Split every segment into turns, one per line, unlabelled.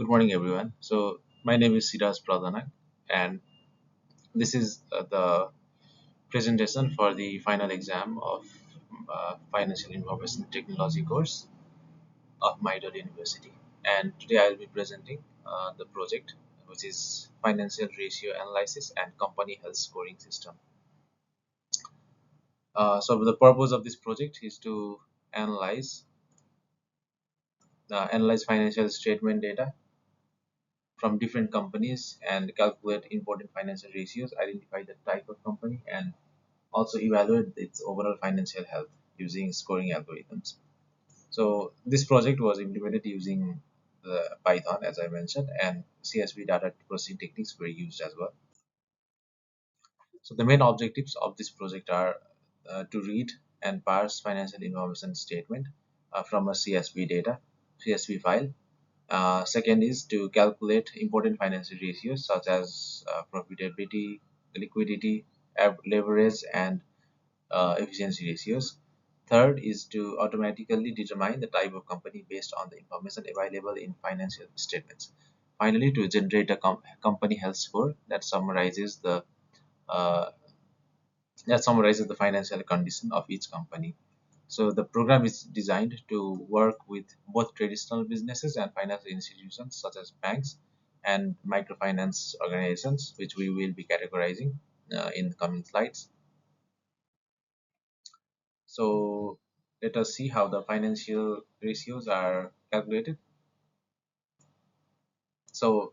Good morning, everyone. So, my name is Siddharth Pradhanak, and this is the presentation for the final exam of Financial Information Technology course of Mahidol University. And today I will be presenting the project, which is Financial Ratio Analysis and Company Health Scoring System. So, the purpose of this project is to analyze analyze financial statement data from different companies and calculate important financial ratios, identify the type of company, and also evaluate its overall financial health using scoring algorithms. So this project was implemented using the Python, as I mentioned, and CSV data processing techniques were used as well. So the main objectives of this project are to read and parse financial information statement from a CSV file. Second is to calculate important financial ratios such as profitability, liquidity, leverage, and efficiency ratios. Third is to automatically determine the type of company based on the information available in financial statements. Finally, to generate a company health score uh, that summarizes the financial condition of each company. So the program is designed to work with both traditional businesses and financial institutions such as banks and microfinance organizations, which we will be categorizing in the coming slides. So let us see how the financial ratios are calculated. So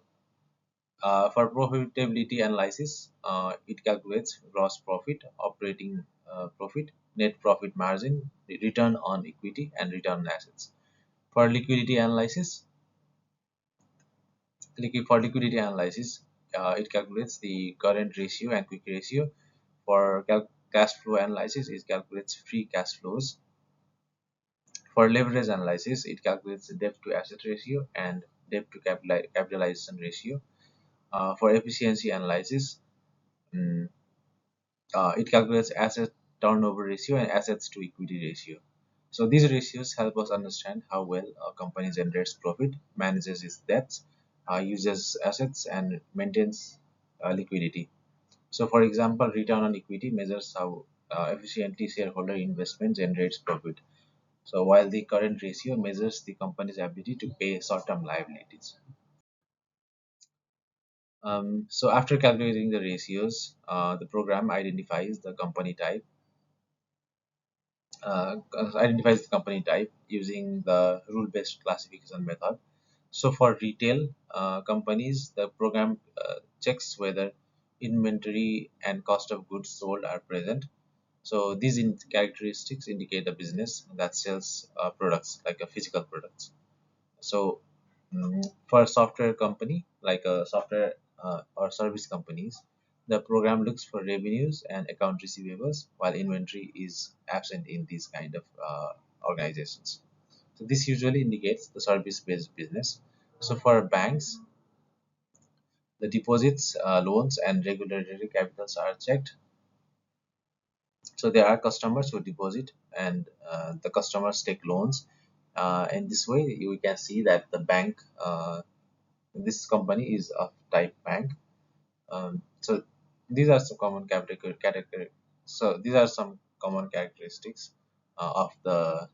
for profitability analysis, it calculates gross profit, operating profit, net profit margin, return on equity, and return on assets. For liquidity analysis, it calculates the current ratio and quick ratio. For cash flow analysis, it calculates free cash flows. For leverage analysis, it calculates the debt to asset ratio and debt to capitalization ratio. For efficiency analysis, mm, it calculates asset turnover ratio and assets to equity ratio. So these ratios help us understand how well a company generates profit, manages its debts, uses assets, and maintains liquidity. So, for example, return on equity measures how efficiently shareholder investment generates profit. So, while the current ratio measures the company's ability to pay short-term liabilities. So, after calculating the ratios, the program identifies the company type using the rule-based classification method. So for retail companies, the program checks whether inventory and cost of goods sold are present. So these characteristics indicate a business that sells products like a physical products. So for a software company, like a software or service companies, the program looks for revenues and account receivables, while inventory is absent in these kind of organizations. So this usually indicates the service-based business. So for banks, the deposits, loans, and regulatory capitals are checked. So there are customers who deposit and the customers take loans. In this way, you can see that the bank, this company is of type bank. So these are some common category. So these are some common characteristics of the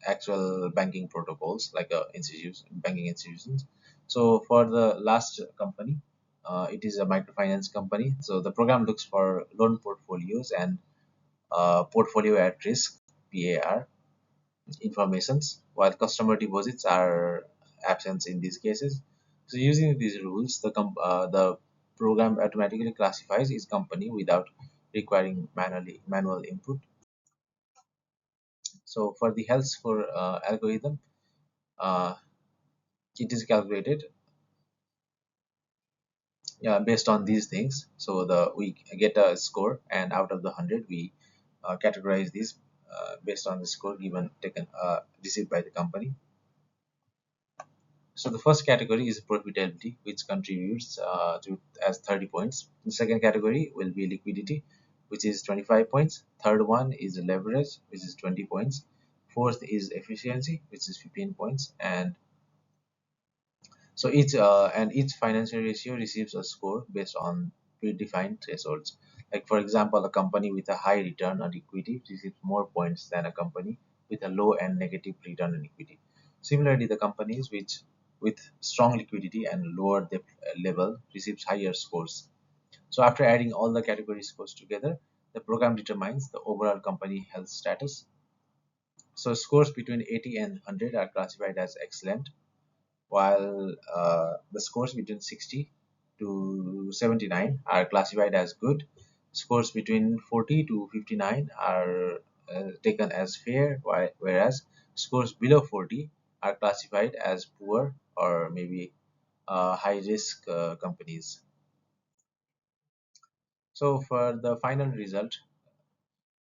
actual banking protocols, like banking institutions. So for the last company, it is a microfinance company. So the program looks for loan portfolios and portfolio at risk (PAR) informations, while customer deposits are absent in these cases. So using these rules, the program automatically classifies each company without requiring manual input. So for the health score algorithm, uh, it is calculated based on these things. So we get a score, and out of the 100, we categorize these based on the score taken received by the company. So the first category is profitability, which contributes to as 30 points. The second category will be liquidity, which is 25 points. Third one is leverage, which is 20 points. Fourth is efficiency, which is 15 points, and So each financial ratio receives a score based on predefined thresholds. Like for example, a company with a high return on equity receives more points than a company with a low and negative return on equity. Similarly, the companies which with strong liquidity and lower debt level receives higher scores. So after adding all the category scores together, the program determines the overall company health status. So scores between 80 and 100 are classified as excellent, while the scores between 60 to 79 are classified as good. Scores between 40 to 59 are taken as fair, whereas scores below 40 are classified as poor or maybe high risk companies. So for the final result,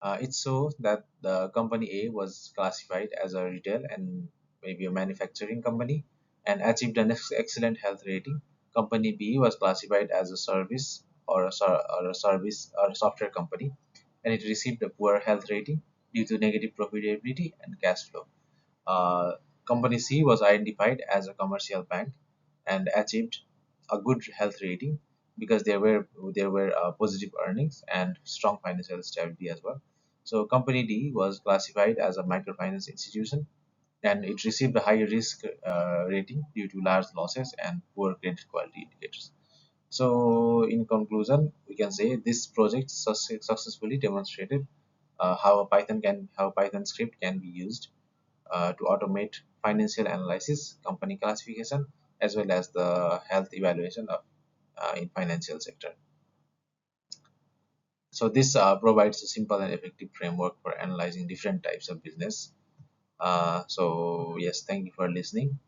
it shows that the company A was classified as a retail and maybe a manufacturing company and achieved an excellent health rating. Company B was classified as a service or a service or a software company, and it received a poor health rating due to negative profitability and cash flow. Uh, Company C was identified as a commercial bank and achieved a good health rating because there were positive earnings and strong financial stability as well. So Company D was classified as a microfinance institution and it received a high risk rating due to large losses and poor credit quality indicators. So in conclusion, we can say this project successfully demonstrated how Python script can be used to automate financial analysis, company classification, as well as the health evaluation of in financial sector. So this provides a simple and effective framework for analyzing different types of business. So yes, thank you for listening.